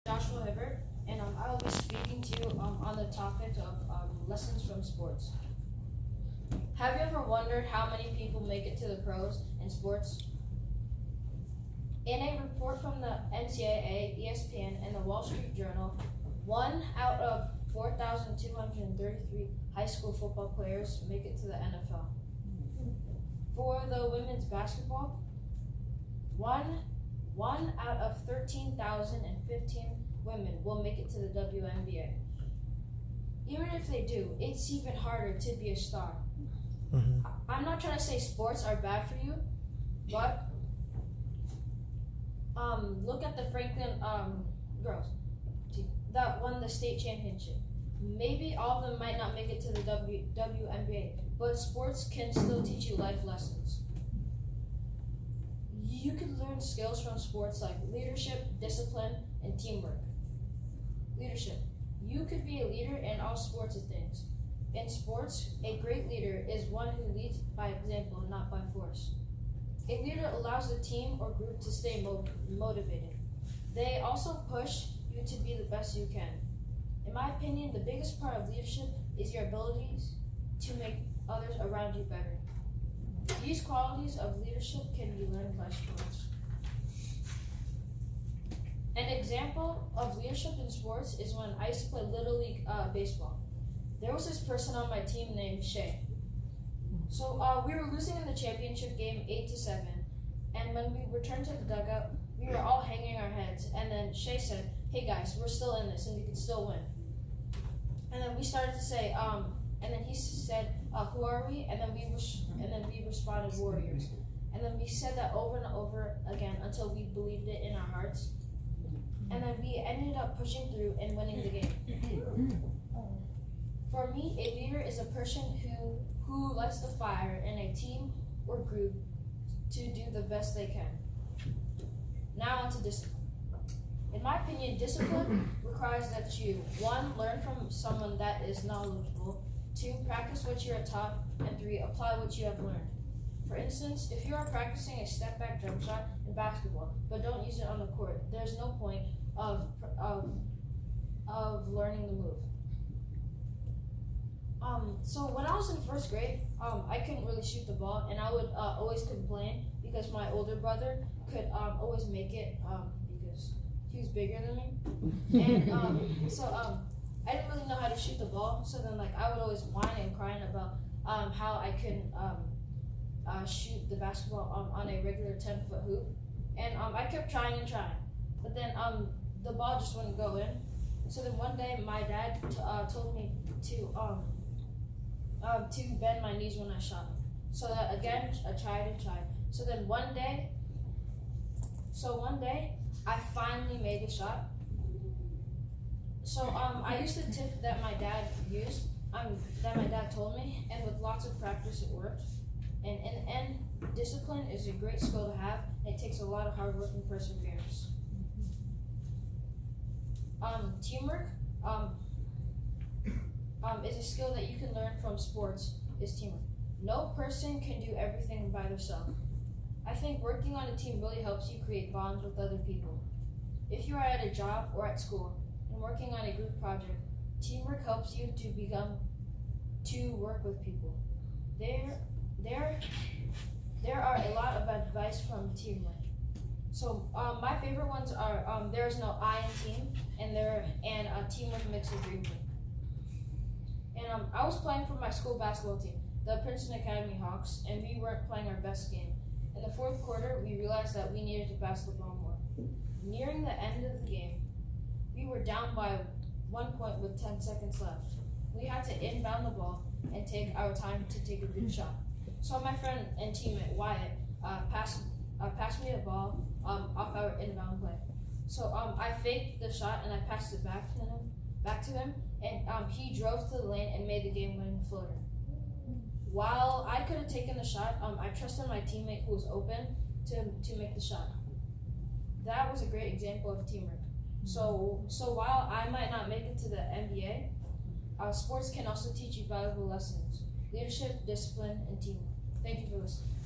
Joshua Hibbert, and I will be speaking to you on the topic of lessons from sports. Have you ever wondered how many people make it to the pros in sports? In a report from the NCAA, ESPN, and the Wall Street Journal, 1 out of 4,233 high school football players make it to the NFL. For the women's basketball, one out of 13,015 women will make it to the WNBA. Even if they do, it's even harder to be a star. I'm not trying to say sports are bad for you, but look at the Franklin girls team that won the state championship. Maybe all of them might not make it to the WNBA, but sports can still teach you life lessons. You can learn skills from sports like leadership, discipline, and teamwork. Leadership. You could be a leader in all sorts of things. In sports, a great leader is one who leads by example, not by force. A leader allows the team or group to stay motivated. They also push you to be the best you can. In my opinion, the biggest part of leadership is your abilities to make others around you better. These qualities of leadership can be learned by sports. An example of leadership in sports is when I used to play Little League baseball. There was this person on my team named Shay. So we were losing in the championship game 8-7, and when we returned to the dugout, we were all hanging our heads, and then Shay said, "Hey guys, we're still in this and we can still win." And then we started to say, and then he said, "Who are we?" And then we responded, "Warriors." And then we said that over and over again until we believed it in our hearts. And then we ended up pushing through and winning the game. For me, a leader is a person who lights the fire in a team or group to do the best they can. Now on to discipline. In my opinion, discipline requires that you, 1, learn from someone that is knowledgeable, 2, practice what you are taught, and 3, apply what you have learned. For instance, if you are practicing a step-back jump shot in basketball, but don't use it on the court, there's no point of learning the move. So when I was in first grade, I couldn't really shoot the ball, and I would always complain because my older brother could always make it because he was bigger than me, and so I didn't really know how to shoot the ball. So then I would always whine and crying about how I couldn't shoot the basketball on a regular 10-foot hoop, and I kept trying and trying, but then the ball just wouldn't go in. So then one day my dad told me to bend my knees when I shot. So that again I tried and tried. So then one day I finally made a shot. So I used the tip that my dad used, that my dad told me, and with lots of practice it worked. And in the end, discipline is a great skill to have. It takes a lot of hard work and perseverance. Teamwork is a skill that you can learn from sports. Is teamwork. No person can do everything by themselves. I think working on a team really helps you create bonds with other people. If you are at a job or at school and working on a group project, teamwork helps you to work with people. There are a lot of advice from teamwork. So my favorite ones are there is no I in team, and teamwork makes the dream work. And I was playing for my school basketball team, the Princeton Academy Hawks, and we weren't playing our best game. In the fourth quarter, we realized that we needed to pass the ball more. Nearing the end of the game, we were down by 1 point with 10 seconds left. We had to inbound the ball and take our time to take a good shot. So my friend and teammate Wyatt passed me the ball off our inbound play. So I faked the shot and I passed it back to him, and he drove to the lane and made the game-winning floater. While I could have taken the shot, I trusted my teammate who was open to make the shot. That was a great example of teamwork. So while I might not make it to the NBA, sports can also teach you valuable lessons: leadership, discipline, and teamwork. Thank you for listening.